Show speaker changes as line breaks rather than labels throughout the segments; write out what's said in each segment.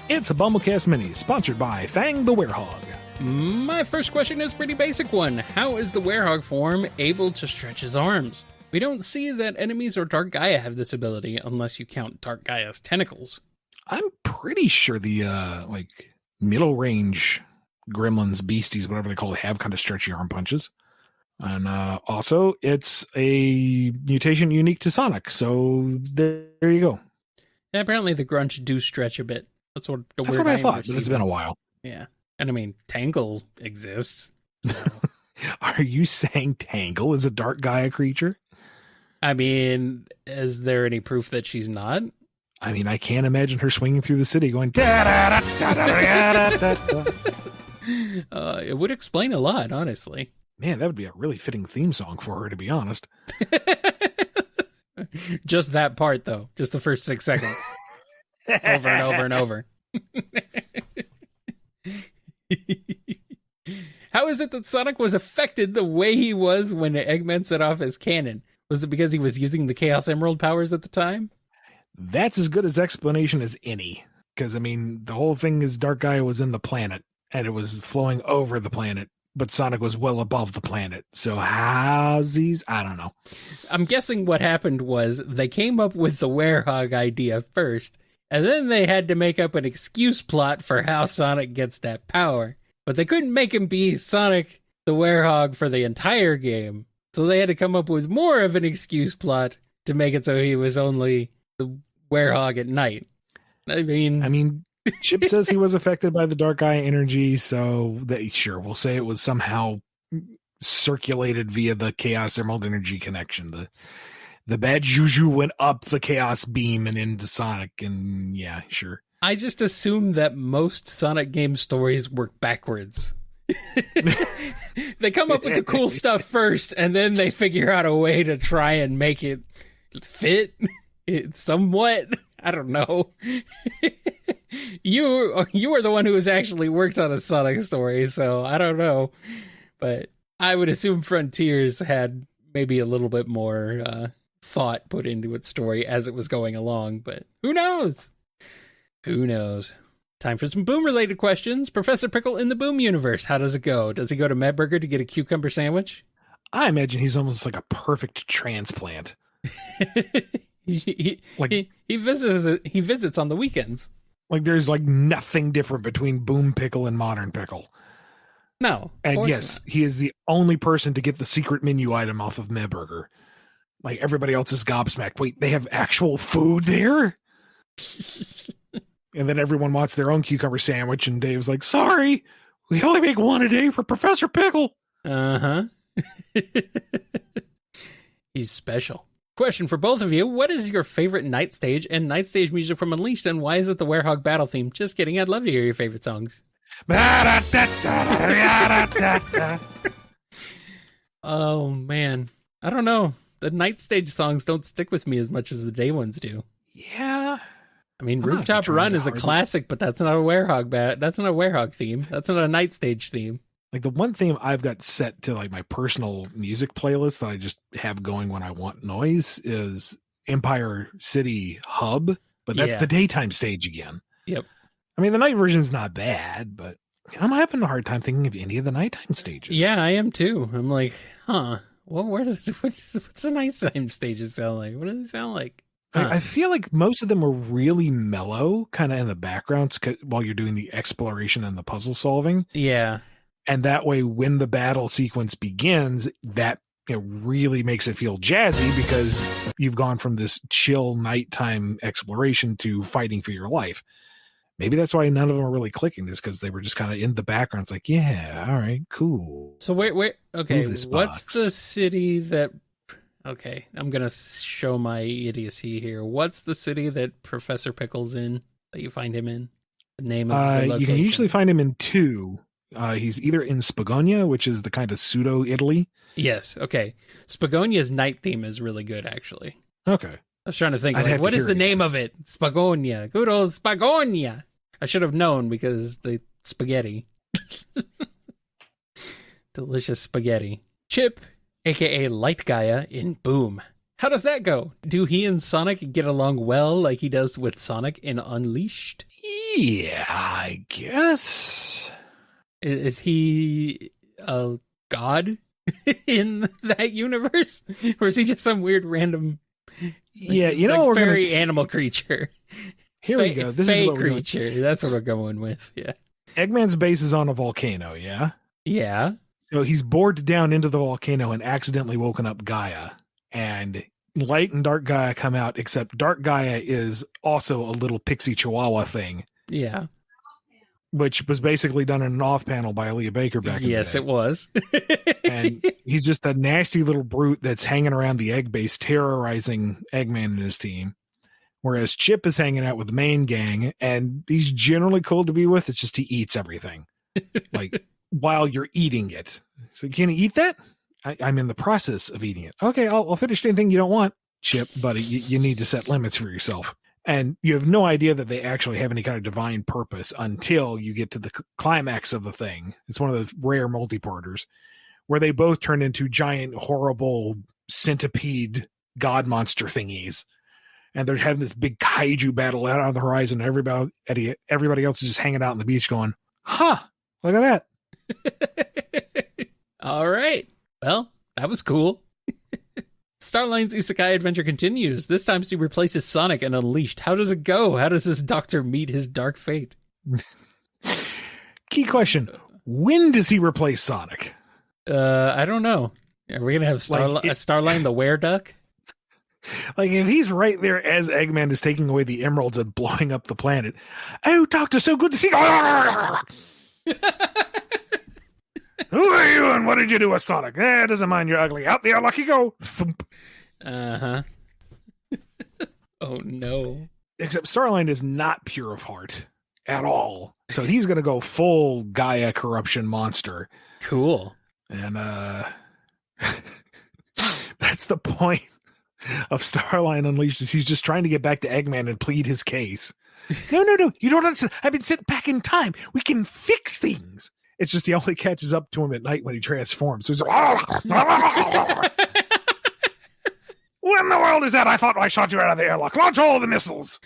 It's a BumbleKast Mini, sponsored by Fang the Werehog.
My first question is a pretty basic one. How is the Werehog form able to stretch his arms? We don't see that enemies or Dark Gaia have this ability, unless you count Dark Gaia's tentacles.
I'm pretty sure the, middle range gremlins, beasties, whatever they call it, have kind of stretchy arm punches. And also, it's a mutation unique to Sonic, so there you go.
Yeah, apparently the grunts do stretch a bit. That's what
I thought, but it's been a while.
Yeah. And I mean, Tangle exists. So.
Are you saying Tangle is a Dark Gaia creature?
I mean, is there any proof that she's not?
I mean, I can't imagine her swinging through the city going da-da-da-da-da-da-da-da.
It would explain a lot, honestly.
Man, that would be a really fitting theme song for her, to be honest.
Just that part, though. Just the first 6 seconds. Over and over and over. How is it that Sonic was affected the way he was when Eggman set off his cannon? Was it because he was using the Chaos Emerald powers at the time?
That's as good as explanation as any. Because, I mean, the whole thing is Dark Gaia was in the planet, and it was flowing over the planet, but Sonic was well above the planet. So how's these? I don't know.
I'm guessing what happened was they came up with the Werehog idea first, and then they had to make up an excuse plot for how Sonic gets that power. But they couldn't make him be Sonic the Werehog for the entire game. So they had to come up with more of an excuse plot to make it so he was only the Werehog at night. I mean,
Chip says he was affected by the Dark Gaia energy, so sure, we'll say it was somehow circulated via the Chaos Emerald energy connection. The bad juju went up the Chaos beam and into Sonic, and yeah, sure.
I just assume that most Sonic game stories work backwards. They come up with the cool stuff first, and then they figure out a way to try and make it fit somewhat. I don't know. You are the one who has actually worked on a Sonic story, so I don't know. But I would assume Frontiers had maybe a little bit more thought put into its story as it was going along, but who knows? Who knows? Time for some Boom-related questions. Professor Pickle in the Boom universe, how does it go? Does he go to Medburger to get a cucumber sandwich?
I imagine he's almost like a perfect transplant.
he visits on the weekends.
Like there's like nothing different between Boom Pickle and Modern Pickle.
No.
And yes, he is the only person to get the secret menu item off of Medburger. Like everybody else is gobsmacked. Wait, they have actual food there? And then everyone wants their own cucumber sandwich, and Dave's like, sorry, we only make one a day for Professor Pickle.
Uh-huh. He's special. Question for both of you. What is your favorite night stage and night stage music from Unleashed, and why is it the Werehog battle theme? Just kidding. I'd love to hear your favorite songs. Oh, man. I don't know. The night stage songs don't stick with me as much as the day ones do.
Yeah.
I mean, Rooftop Run is a classic, but that's not a Werehog that's not a Werehog theme. That's not a night stage theme.
Like the one theme I've got set to like my personal music playlist that I just have going when I want noise is Empire City Hub, but that's the daytime stage again.
Yep.
I mean, the night version is not bad, but I'm having a hard time thinking of any of the nighttime stages.
Yeah, I am too. I'm like, what's the nighttime stages sound like? What do they sound like?
I feel like most of them are really mellow, kind of in the background while you're doing the exploration and the puzzle solving.
Yeah.
And that way, when the battle sequence begins, that really makes it feel jazzy because you've gone from this chill nighttime exploration to fighting for your life. Maybe that's why none of them are really clicking, is because they were just kind of in the background. It's like, yeah, all right, cool.
So wait, okay, what's the city that... Okay, I'm going to show my idiocy here. What's the city that Professor Pickle's in, that you find him in? The name of the location.
You can usually find him in two. He's either in Spagonia, which is the kind of pseudo-Italy.
Yes, okay. Spagonia's night theme is really good, actually.
Okay.
I was trying to think, what is the name of it? Spagonia. Good old Spagonia. I should have known because the spaghetti. Delicious spaghetti. Chip aka Light Gaia, in Boom. How does that go? Do he and Sonic get along well like he does with Sonic in Unleashed?
Yeah, I guess.
Is he a god in that universe? Or is he just some weird random fairy animal creature?
Here we go. This is what
creature. That's what we're going with. Yeah.
Eggman's base is on a volcano, yeah?
Yeah.
So he's bored down into the volcano and accidentally woken up Gaia. And Light and Dark Gaia come out, except Dark Gaia is also a little pixie chihuahua thing.
Yeah.
Which was basically done in an off panel by Aaliyah Baker back in the day.
Yes, it was.
And he's just a nasty little brute that's hanging around the egg base, terrorizing Eggman and his team. Whereas Chip is hanging out with the main gang, and he's generally cool to be with. It's just he eats everything. Like, while you're eating it. So, can you eat that? I'm in the process of eating it. Okay, I'll finish anything you don't want, Chip, buddy. You need to set limits for yourself. And you have no idea that they actually have any kind of divine purpose until you get to the climax of the thing. It's one of the rare multi-parters where they both turn into giant, horrible centipede god monster thingies. And they're having this big kaiju battle out on the horizon. Everybody else is just hanging out on the beach going, huh, look at
that. All right. Well, that was cool. Starline's isekai adventure continues. This time she replaces Sonic and Unleashed. How does it go? How does this doctor meet his dark fate?
Key question. When does he replace Sonic?
I don't know. Are we going to have Starline the wereduck?
Like, if he's right there as Eggman is taking away the emeralds and blowing up the planet. Oh, Doctor, so good to see you. Who are you and what did you do with Sonic? It doesn't mind you're ugly. Out there, lucky go. Thump.
Uh-huh. Oh, no.
Except Starline is not pure of heart at all. So he's going to go full Gaia corruption monster.
Cool.
And that's the point of Starline Unleashed is he's just trying to get back to Eggman and plead his case. No. You don't understand. I've been sent back in time. We can fix things. It's just he only catches up to him at night when he transforms. So he's like, what in the world is that? I thought I shot you out of the airlock. Launch all the missiles.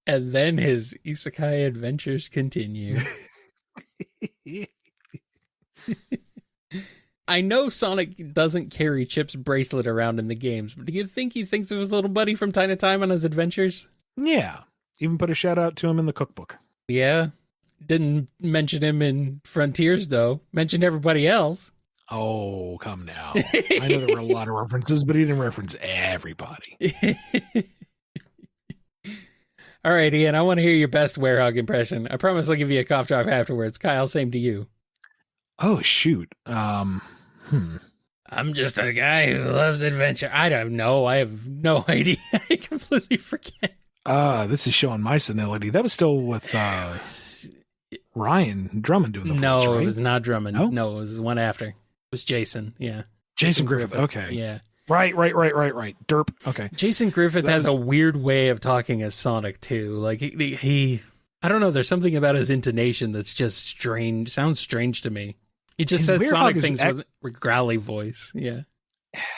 And then his isekai adventures continue. I know Sonic doesn't carry Chip's bracelet around in the games, but do you think he thinks of his little buddy from time to time on his adventures?
Yeah. Even put a shout out to him in the cookbook.
Yeah. Didn't mention him in Frontiers, though. Mentioned everybody else.
Oh, come now. I know there were a lot of references, but he didn't reference everybody.
All right, Ian, I want to hear your best Werehog impression. I promise I'll give you a cough drop afterwards. Kyle, same to you.
Oh, shoot.
I'm just a guy who loves adventure. I don't know. I have no idea. I completely forget.
This is showing my senility. That was still with Ryan Drummond doing the voice,
No,
right?
It was not Drummond. No, it was the one after. It was Jason, yeah.
Jason Griffith. Okay.
Yeah.
Right. Derp. Okay.
Jason Griffith has a weird way of talking as Sonic, too. Like, he I don't know, there's something about his intonation that's just strange. Sounds strange to me. He just says Sonic things with a growly voice. Yeah.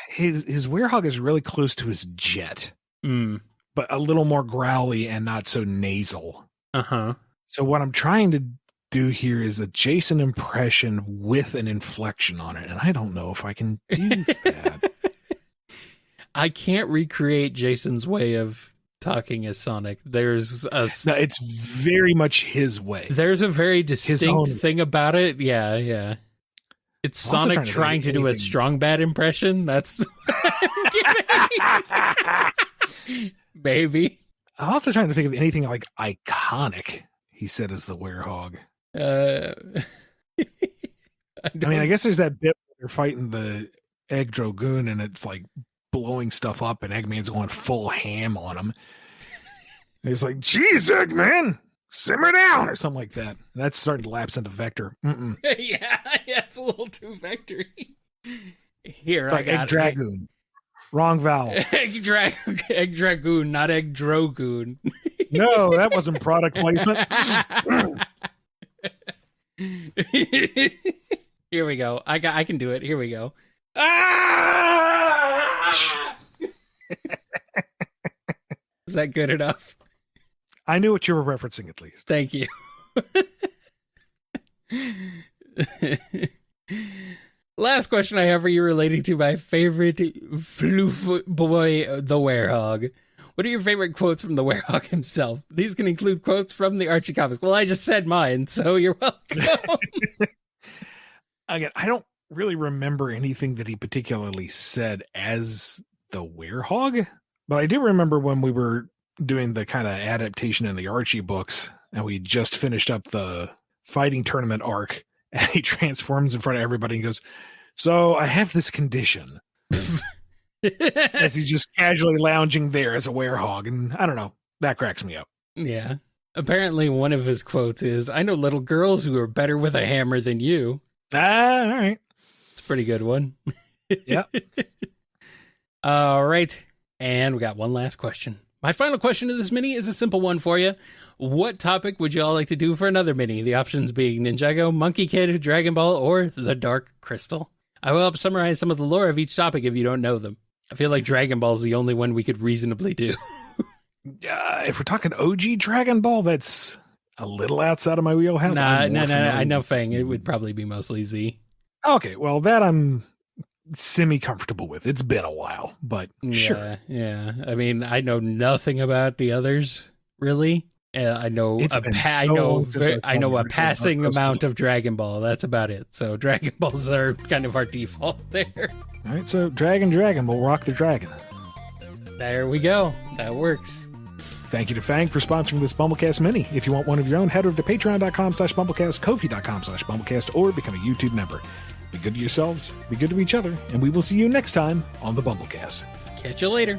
His Werehog is really close to his Jet. But a little more growly and not so nasal.
Uh-huh.
So what I'm trying to do here is a Jason impression with an inflection on it, and I don't know if I can do that.
I can't recreate Jason's way of talking as Sonic. No,
it's very much his way.
There's a very distinct thing about it. Yeah. It's Sonic trying to do a strong bad impression. That's maybe.
I'm also trying to think of anything like iconic he said as the Werehog. I guess there's that bit where they're fighting the Egg Dragoon and it's like blowing stuff up and Eggman's going full ham on him. And he's like, geez, Eggman, simmer down or something like that. And that's starting to lapse into Vector.
Yeah, it's a little too Vector-y. Here,
it's like Egg Dragoon. Wrong vowel.
Egg Dragoon, not Egg Drogoon.
No, that wasn't product placement.
Here we go. I can do it. Here we go. Ah! Is that good enough?
I knew what you were referencing at least.
Thank you. Last question I have for you relating to my favorite floof boy, the Werehog. What are your favorite quotes from the Werehog himself? These can include quotes from the Archie comics. Well, I just said mine, so you're welcome.
Again, I don't really remember anything that he particularly said as the Werehog, but I do remember when we were doing the kind of adaptation in the Archie books, and we just finished up the fighting tournament arc, and he transforms in front of everybody and goes, "So I have this condition." As he's just casually lounging there as a werehog, and I don't know, that cracks me up.
Yeah. Apparently one of his quotes is, "I know little girls who are better with a hammer than you."
All right.
It's a pretty good one.
Yeah.
All right. And we got one last question. My final question of this mini is a simple one for you. What topic would you all like to do for another mini? The options being Ninjago, Monkey Kid, Dragon Ball, or the Dark Crystal. I will help summarize some of the lore of each topic if you don't know them. I feel like Dragon Ball is the only one we could reasonably do.
If we're talking OG Dragon Ball, that's a little outside of my wheelhouse.
No. I know, Fang. It would probably be mostly Z.
Okay, well, that I'm semi-comfortable with. It's been a while, but sure.
Yeah. I mean, I know nothing about the others, really. I know I know a passing amount of Dragon Ball. That's about it. So Dragon Balls are kind of our default there.
All right, so Dragon, we'll rock the dragon.
There we go. That works.
Thank you to Fang for sponsoring this BumbleKast Mini. If you want one of your own, head over to patreon.com/BumbleKast, Ko-fi.com/BumbleKast, or become a YouTube member. Be good to yourselves, be good to each other, and we will see you next time on the BumbleKast.
Catch you later.